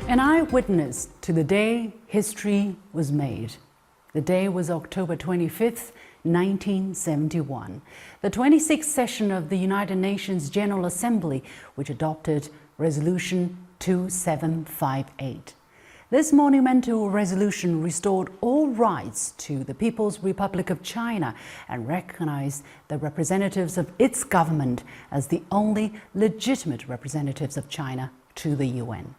An eyewitness to the day history was made. The day was October 25th, 1971, the 26th session of the United Nations General Assembly, which adopted Resolution 2758. This monumental resolution restored all rights to the People's Republic of China and recognized the representatives of its government as the only legitimate representatives of China to the UN.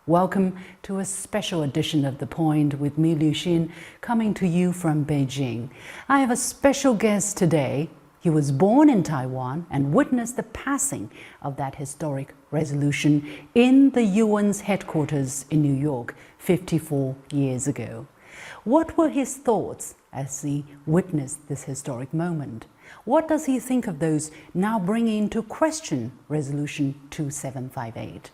Welcome to a special edition of The Point with me, Liu Xin, coming to you from Beijing. I have a special guest today. He was born in Taiwan and witnessed the passing of that historic resolution in the UN's headquarters in New York 54 years ago. What were his thoughts as he witnessed this historic moment? What does he think of those now bringing into question Resolution 2758?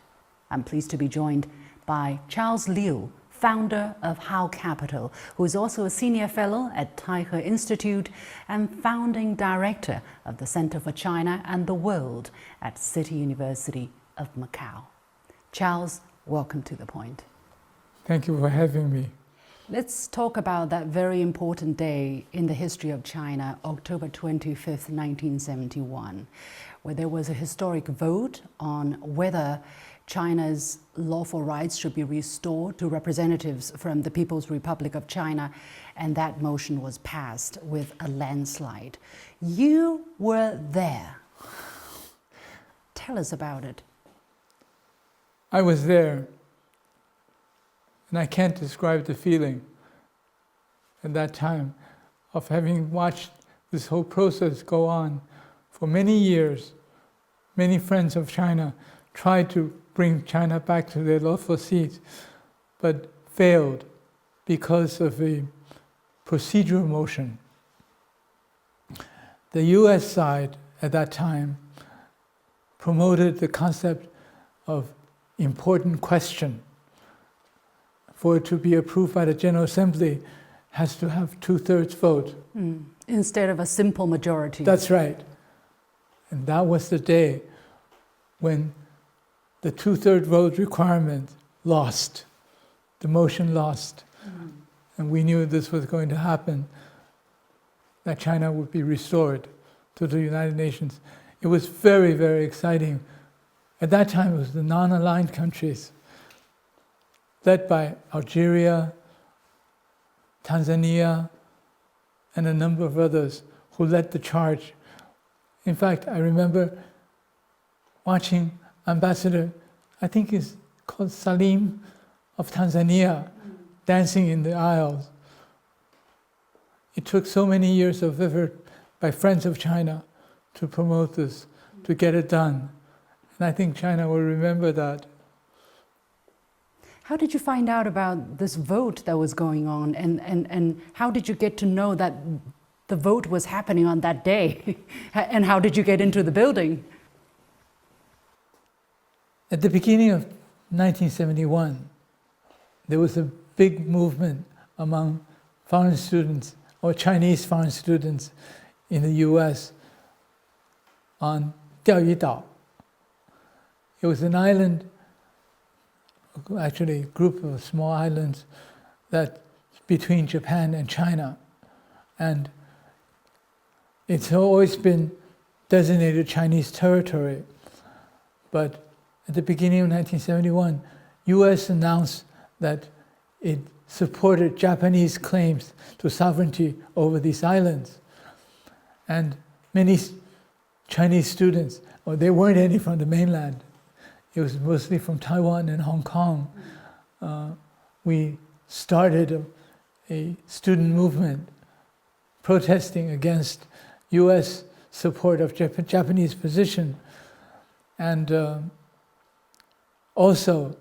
I'm pleased to be joined by Charles Liu, founder of HAO Capital, who is also a senior fellow at Taihe Institute and founding director of the Center for China and the World at City University of Macau. Charles, welcome to The Point. Thank you for having me. Let's talk about that very important day in the history of China, October 25th, 1971, where there was a historic vote on whether China's lawful rights should be restored to representatives from the People's Republic of China, and that motion was passed with a landslide. You were there. Tell us about it. I was there, and I can't describe the feeling at that time of having watched this whole process go on for many years. Many friends of China tried to bring China back to their lawful seats, but failed because of a procedural motion. The US side at that time promoted the concept of important question. For it to be approved by the General Assembly, has to have 2/3 vote. Instead of a simple majority. That's right. And that was the day when the 2/3 vote requirement lost. The motion lost. And we knew this was going to happen, that China would be restored to the United Nations. It was very, very exciting. At that time, it was the non-aligned countries, led by Algeria, Tanzania, and a number of others who led the charge. In fact, I remember watching Ambassador, I think he's called Salim of Tanzania, dancing in the aisles. It took so many years of effort by friends of China to promote this, to get it done. And I think China will remember that. How did you find out about this vote that was going on, and how did you get to know that the vote was happening on that day? And how did you get into the building? At the beginning of 1971, there was a big movement among foreign students, or Chinese foreign students in the US on Diaoyu Dao. It was an island, actually a group of small islands that between Japan and China. And it's always been designated Chinese territory. But at the beginning of 1971, US announced that it supported Japanese claims to sovereignty over these islands. And many Chinese students, or there weren't any from the mainland, it was mostly from Taiwan and Hong Kong. We started a student movement protesting against US support of Japanese position, and also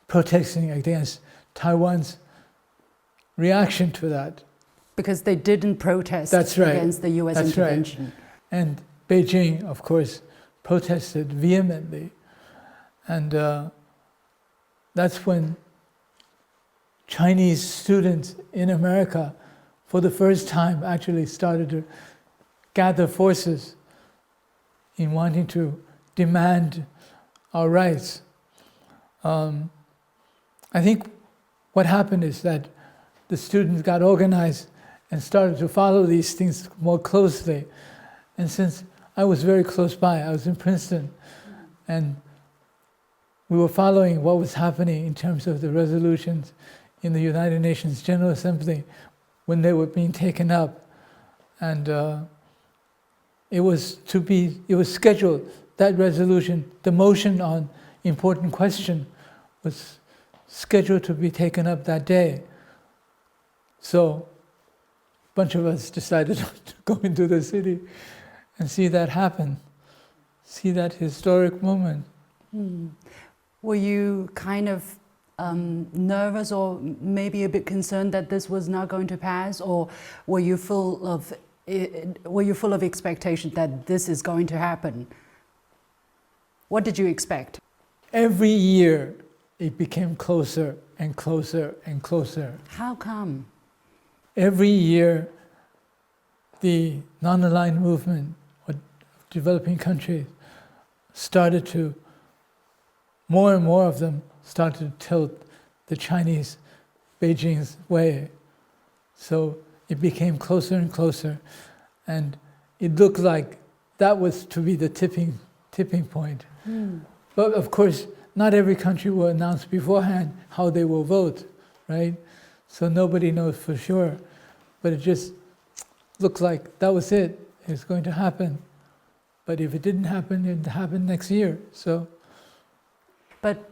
protesting against Taiwan's reaction to that. Because they didn't protest That's right. against the US That's intervention. Right. And Beijing, of course, protested vehemently. And that's when Chinese students in America, for the first time, actually started to gather forces in wanting to demand our rights. I think what happened is that the students got organized and started to follow these things more closely. And since I was very close by, I was in Princeton, and we were following what was happening in terms of the resolutions in the United Nations General Assembly when they were being taken up. And it was scheduled, that resolution, the motion on important question was scheduled to be taken up that day. So a bunch of us decided to go into the city and see that happen, see that historic moment. Were you kind of nervous or maybe a bit concerned that this was not going to pass, or were you full of expectation that this is going to happen? What did you expect? Every year it became closer and closer and closer. How come? Every year the non-aligned movement of developing countries started to, more and more of them started to tilt the Chinese, Beijing's way. So it became closer and closer, and it looked like that was to be the tipping point. But of course, not every country will announce beforehand how they will vote, right? So nobody knows for sure, but it just looked like that was it. It was going to happen. But if it didn't happen, it happened next year. So. But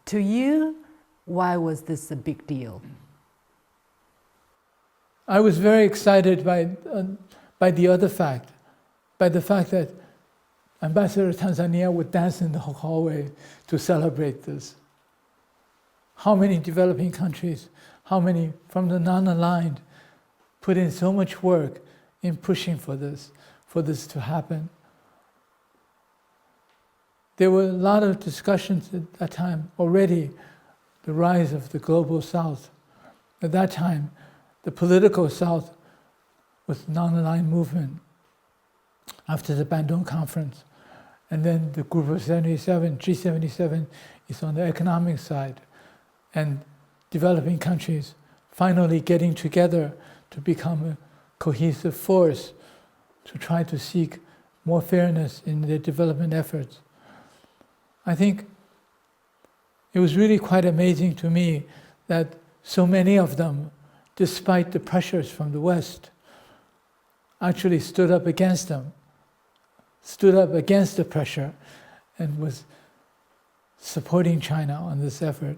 to you, why was this a big deal? I was very excited by the other fact, by the fact that Ambassador Tanzania would dance in the hallway to celebrate this. How many developing countries, how many from the non-aligned put in so much work in pushing for this to happen. There were a lot of discussions at that time already, the rise of the global South. At that time, the political South was non-aligned movement after the Bandung Conference. And then the Group of 77, G77, is on the economic side. And developing countries finally getting together to become a cohesive force to try to seek more fairness in their development efforts. I think it was really quite amazing to me that so many of them, despite the pressures from the West, actually stood up against them, stood up against the pressure, and was supporting China on this effort.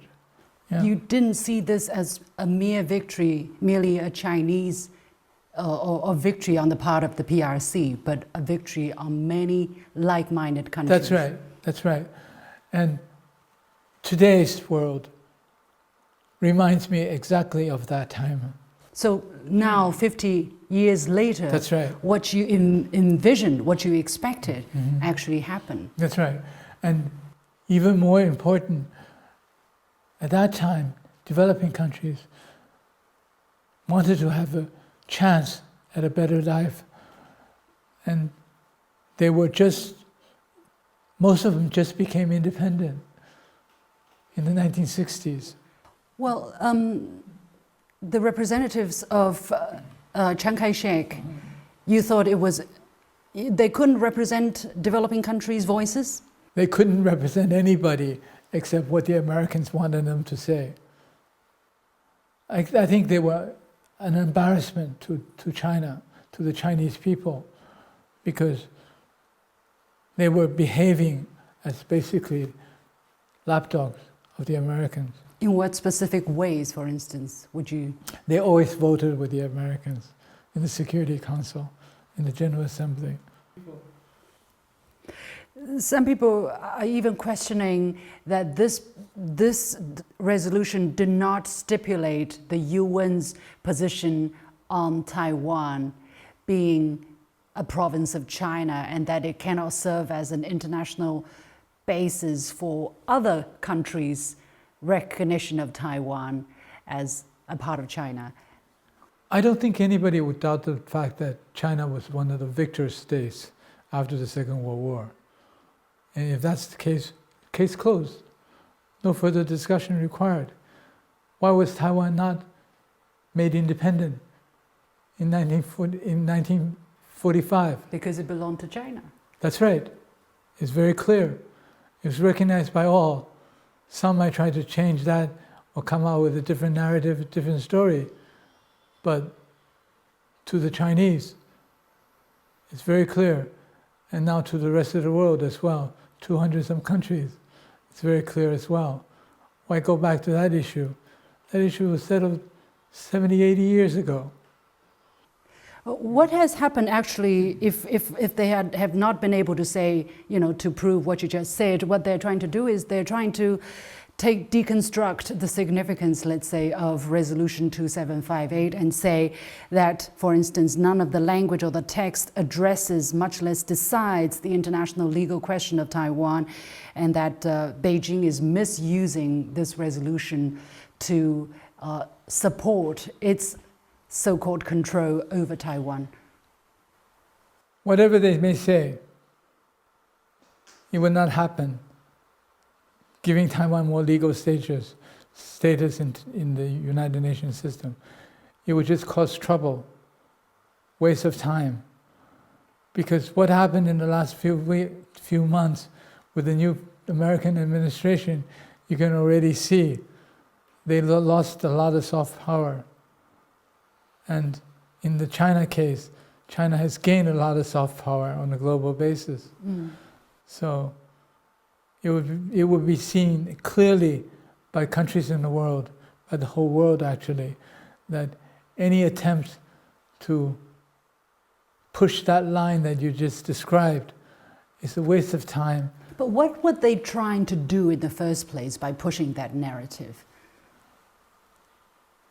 Yeah. You didn't see this as a mere victory, merely a Chinese or victory on the part of the PRC, but a victory on many like-minded countries. That's right, that's right. And today's world reminds me exactly of that time. So now, 50 years later, that's right. What you envisioned, what you expected, actually happened. That's right. And even more important, at that time, developing countries wanted to have a chance at a better life. And they were most of them just became independent in the 1960s. Well, the representatives of Chiang Kai-shek, you thought they couldn't represent developing countries' voices? They couldn't represent anybody except what the Americans wanted them to say. I think they were an embarrassment to China, to the Chinese people, because they were behaving as basically lapdogs of the Americans. In what specific ways, for instance, would you? They always voted with the Americans in the Security Council, in the General Assembly. Some people are even questioning that this resolution did not stipulate the UN's position on Taiwan being a province of China, and that it cannot serve as an international basis for other countries' recognition of Taiwan as a part of China. I don't think anybody would doubt the fact that China was one of the victor states after the Second World War. And if that's the case closed. No further discussion required. Why was Taiwan not made independent in 1945? Because it belonged to China. That's right. It's very clear. It was recognized by all. Some might try to change that or come out with a different narrative, a different story. But to the Chinese, it's very clear. And now to the rest of the world as well, 200 some countries, it's very clear as well. Why go back to that issue? That issue was settled 70, 80 years ago. What has happened actually if they have not been able to say, to prove what you just said, what they're trying to do is they're trying to deconstruct the significance, let's say, of Resolution 2758 and say that, for instance, none of the language or the text addresses, much less decides, the international legal question of Taiwan, and that Beijing is misusing this resolution to support its so-called control over Taiwan. Whatever they may say, it will not happen. Giving Taiwan more legal status in the United Nations system, it would just cause trouble, waste of time. Because what happened in the last few months with the new American administration, you can already see they lost a lot of soft power. And in the China case, China has gained a lot of soft power on a global basis. So it would be seen clearly by countries in the world, by the whole world actually, that any attempt to push that line that you just described is a waste of time. But what were they trying to do in the first place by pushing that narrative?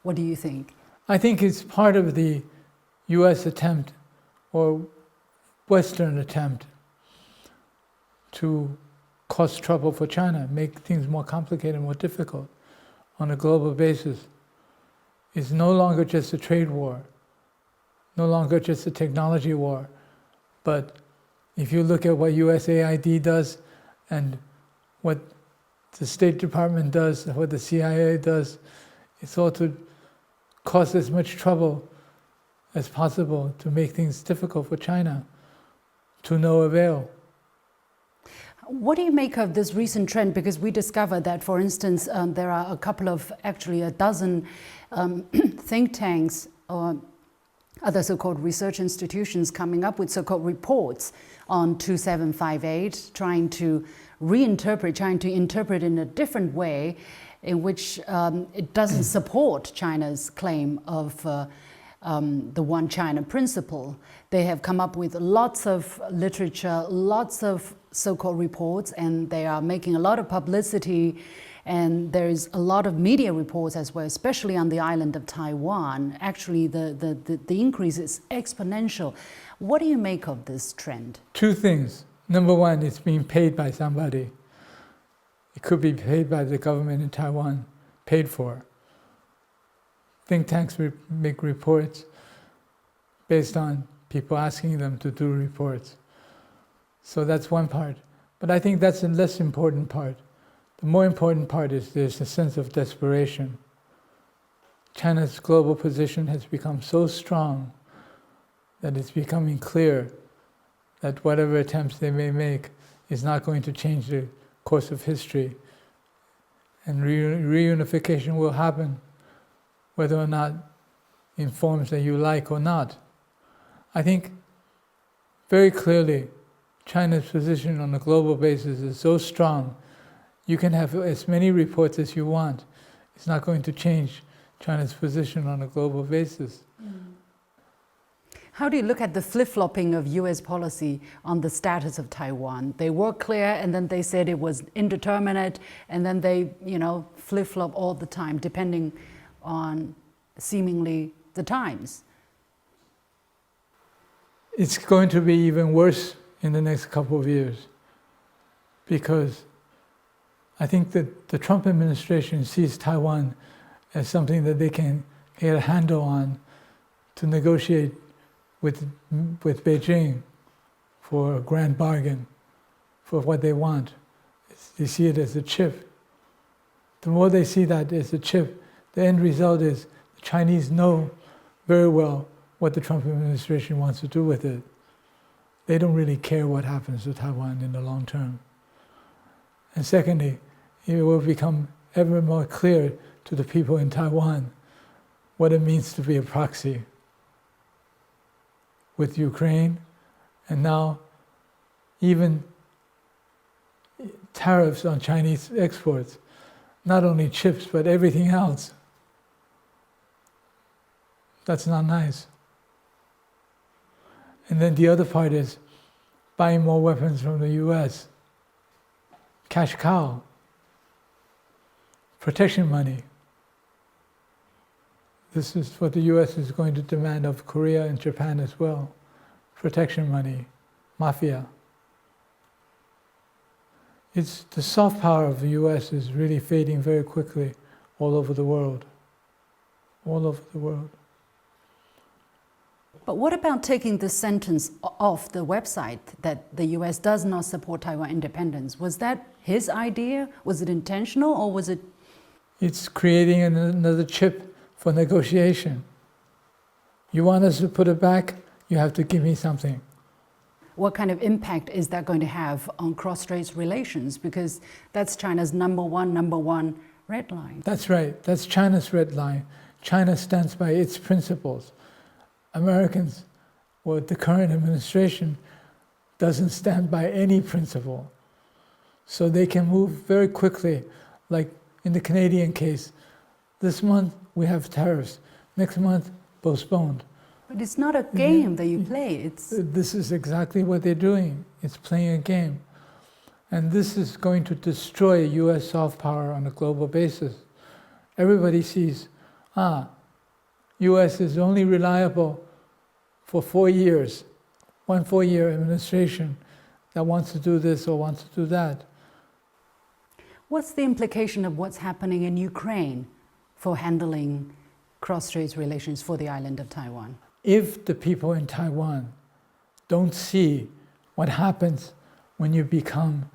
What do you think? I think it's part of the US attempt or Western attempt to cause trouble for China, make things more complicated, more difficult on a global basis. It's no longer just a trade war, no longer just a technology war, but if you look at what USAID does and what the State Department does, what the CIA does, it's all to cause as much trouble as possible to make things difficult for China, to no avail. What do you make of this recent trend? Because we discovered that, for instance, there are a couple of, actually a dozen think tanks or other so-called research institutions coming up with so-called reports on 2758, trying to interpret in a different way in which it doesn't support China's claim of the One China principle. They have come up with lots of literature, lots of so-called reports, and they are making a lot of publicity, and there's a lot of media reports as well, especially on the island of Taiwan. Actually, the increase is exponential. What do you make of this trend? Two things. Number one, it's being paid by somebody. It could be paid by the government in Taiwan, paid for. Think tanks make reports based on people asking them to do reports. So that's one part. But I think that's a less important part. The more important part is there's a sense of desperation. China's global position has become so strong that it's becoming clear that whatever attempts they may make is not going to change the course of history. And reunification will happen, whether or not in forms that you like or not. I think very clearly China's position on a global basis is so strong, you can have as many reports as you want. It's not going to change China's position on a global basis. How do you look at the flip-flopping of US policy on the status of Taiwan? They were clear, and then they said it was indeterminate, and then they, flip-flop all the time, depending on seemingly the times. It's going to be even worse in the next couple of years, because I think that the Trump administration sees Taiwan as something that they can get a handle on to negotiate with Beijing for a grand bargain for what they want. They see it as a chip. The more they see that as a chip, The end result is the Chinese know very well what the Trump administration wants to do with it. They don't really care what happens to Taiwan in the long term. And secondly, it will become ever more clear to the people in Taiwan what it means to be a proxy with Ukraine, and now even tariffs on Chinese exports, not only chips, but everything else. That's not nice. And then the other part is buying more weapons from the US. Cash cow. Protection money. This is what the US is going to demand of Korea and Japan as well. Protection money. Mafia. It's the soft power of the US is really fading very quickly all over the world. All over the world. But what about taking this sentence off the website that the US does not support Taiwan independence? Was that his idea? Was it intentional, or was it? It's creating another chip for negotiation. You want us to put it back, you have to give me something. What kind of impact is that going to have on cross-strait relations? Because that's China's number one red line. That's right. That's China's red line. China stands by its principles. Americans, or the current administration, doesn't stand by any principle. So they can move very quickly, like in the Canadian case. This month we have tariffs. Next month, postponed. But it's not a game that you play. This is exactly what they're doing. It's playing a game. And this is going to destroy US soft power on a global basis. Everybody sees, US is only reliable for 4 years, 1 4-year administration that wants to do this or wants to do that. What's the implication of what's happening in Ukraine for handling cross-strait relations for the island of Taiwan? If the people in Taiwan don't see what happens when you become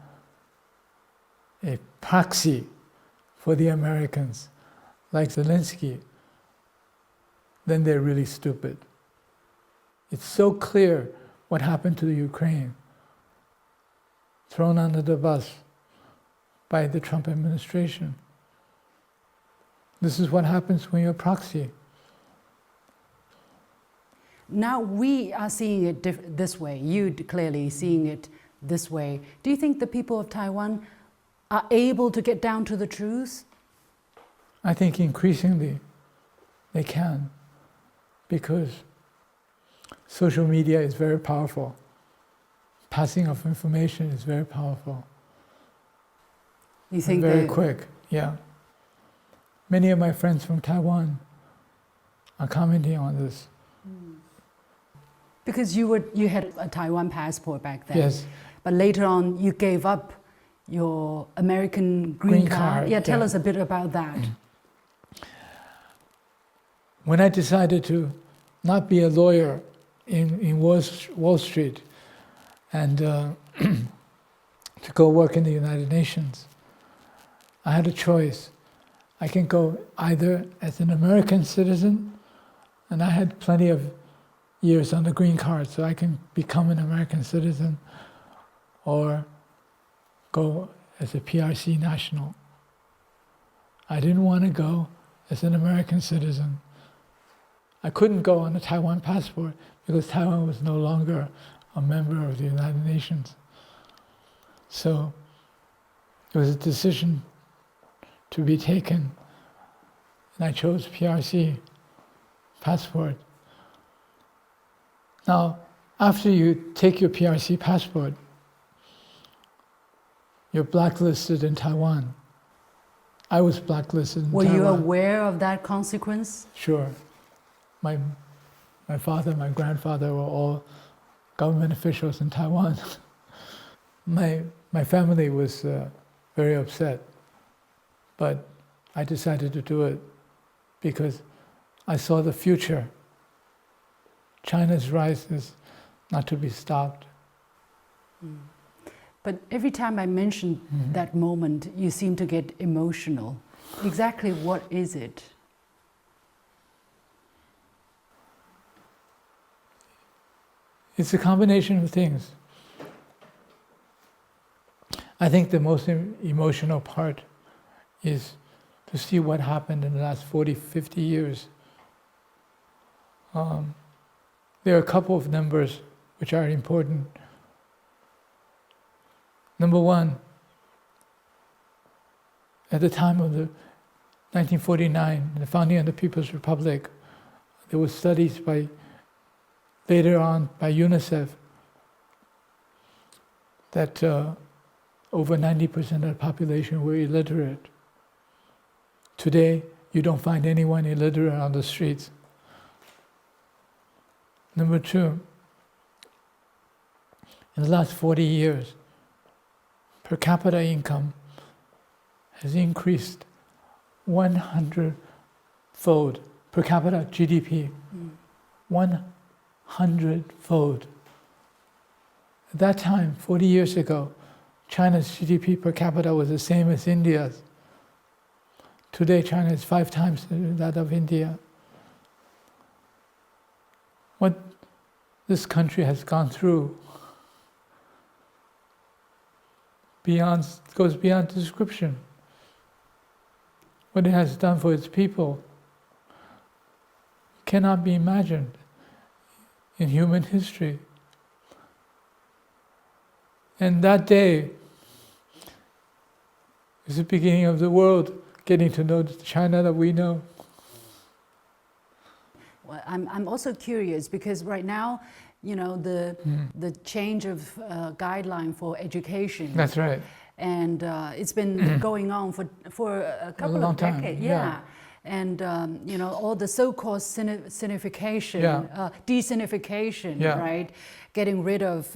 a proxy for the Americans, like Zelensky, then they're really stupid. It's so clear what happened to the Ukraine, thrown under the bus by the Trump administration. This is what happens when you're a proxy. Now we are seeing it this way. You clearly seeing it this way. Do you think the people of Taiwan are able to get down to the truth? I think increasingly they can, because social media is very powerful. Passing of information is very powerful. You think very quick, yeah. Many of my friends from Taiwan are commenting on this. Because you had a Taiwan passport back then. Yes. But later on you gave up your American green card. Yeah, tell us a bit about that. When I decided to not be a lawyer in Wall Street and to go work in the United Nations, I had a choice. I can go either as an American citizen, and I had plenty of years on the green card, so I can become an American citizen, or go as a PRC national. I didn't want to go as an American citizen. I couldn't go on a Taiwan passport because Taiwan was no longer a member of the United Nations. So it was a decision to be taken, and I chose PRC passport. Now, after you take your PRC passport, you're blacklisted in Taiwan. I was blacklisted in Taiwan. Were you aware of that consequence? Sure. My father, my grandfather were all government officials in Taiwan. My family was very upset, but I decided to do it because I saw the future. China's rise is not to be stopped. But every time I mention that moment, you seem to get emotional. Exactly what is it? It's a combination of things. I think the most emotional part is to see what happened in the last 40, 50 years. There are a couple of numbers which are important. Number one, at the time of the 1949, the founding of the People's Republic, there were studies later on by UNICEF that over 90% of the population were illiterate. Today, you don't find anyone illiterate on the streets. Number two, in the last 40 years, per capita income has increased 100-fold. Per capita GDP, 100-fold. At that time, 40 years ago, China's GDP per capita was the same as India's. Today, China is 5 times that of India. What this country has gone through goes beyond description. What it has done for its people cannot be imagined in human history. And that day is the beginning of the world getting to know the China that we know. Well, I'm also curious because right now, you know, the change of guideline for education. That's right. And it's been going on for a couple of decades. Yeah. And you know, all the so-called signification, de-signification, right? Getting rid of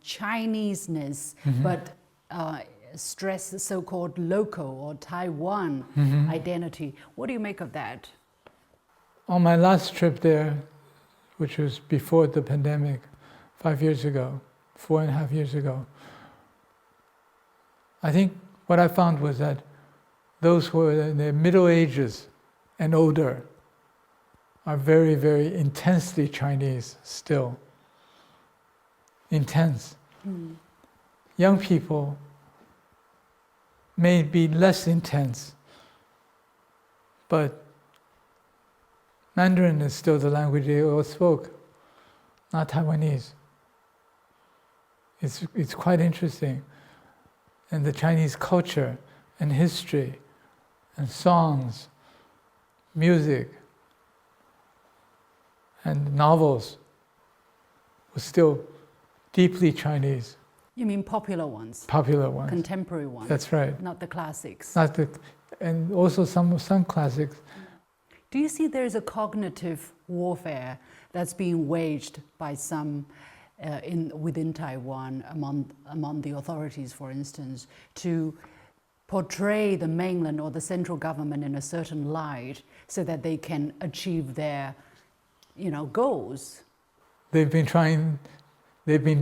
Chineseness, but stress the so-called local or Taiwan identity. What do you make of that? On my last trip there, which was before the pandemic, 5 years ago, 4.5 years ago, I think what I found was that those who are in their middle ages and older are very, very intensely Chinese still. Intense. Young people may be less intense, but Mandarin is still the language they all spoke, not Taiwanese. It's quite interesting. And the Chinese culture and history and songs, music, and novels were still deeply Chinese. You mean popular ones? Popular ones. Contemporary ones. That's right. Not the classics. And also some classics. Do you see there's a cognitive warfare that's being waged by some within Taiwan, among the authorities, for instance, to portray the mainland or the central government in a certain light so that they can achieve their, goals? They've been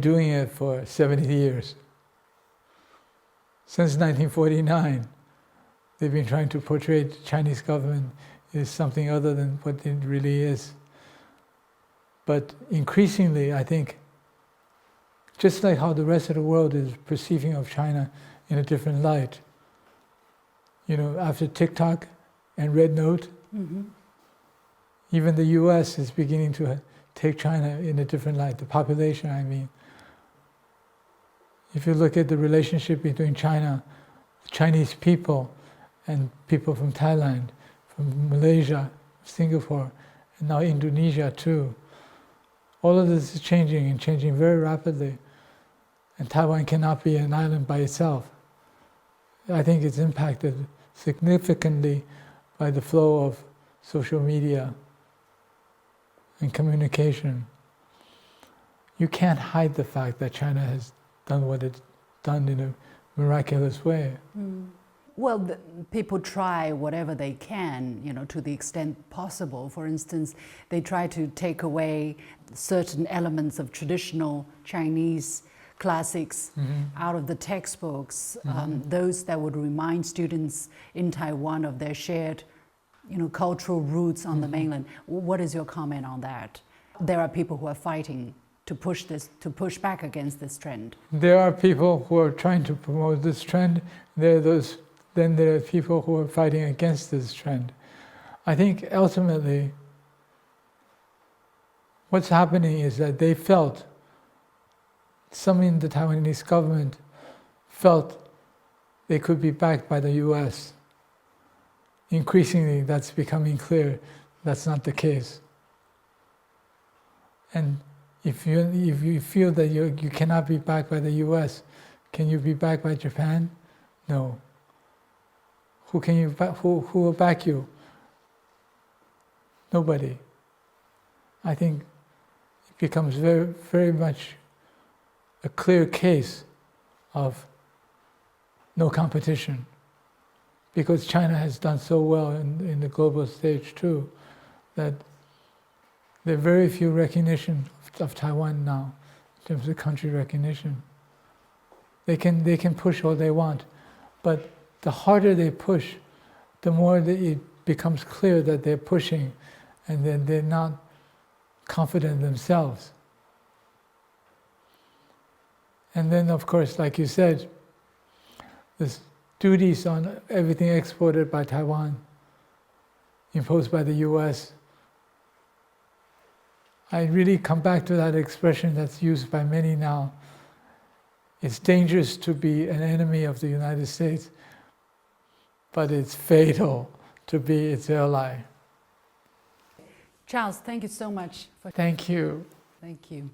doing it for 70 years. Since 1949, they've been trying to portray the Chinese government as something other than what it really is. But increasingly, I think, just like how the rest of the world is perceiving of China in a different light, after TikTok and Red Note, even the US is beginning to take China in a different light, the population, I mean. If you look at the relationship between China, the Chinese people, and people from Thailand, from Malaysia, Singapore, and now Indonesia too, all of this is changing and changing very rapidly. And Taiwan cannot be an island by itself. I think it's impacted significantly by the flow of social media and communication. You can't hide the fact that China has done what it's done in a miraculous way. Well, people try whatever they can, to the extent possible. For instance, they try to take away certain elements of traditional Chinese classics out of the textbooks, those that would remind students in Taiwan of their shared, cultural roots on the mainland. What is your comment on that? There are people who are fighting to push back against this trend? There are people who are trying to promote this trend. Then there are people who are fighting against this trend. I think ultimately what's happening is that they felt, some in the Taiwanese government felt they could be backed by the US. Increasingly, that's becoming clear that's not the case. And if you feel that you cannot be backed by the US, can you be backed by Japan? No. Who will back you? Nobody. I think it becomes very, very much a clear case of no competition, because China has done so well in the global stage too, that there are very few recognition of Taiwan now in terms of country recognition. They can push all they want, but the harder they push, the more that it becomes clear that they're pushing, and then they're not confident themselves. And then, of course, like you said, there's duties on everything exported by Taiwan, imposed by the US. I really come back to that expression that's used by many now. It's dangerous to be an enemy of the United States, but it's fatal to be its ally. Charles, thank you so much. Thank you. Thank you.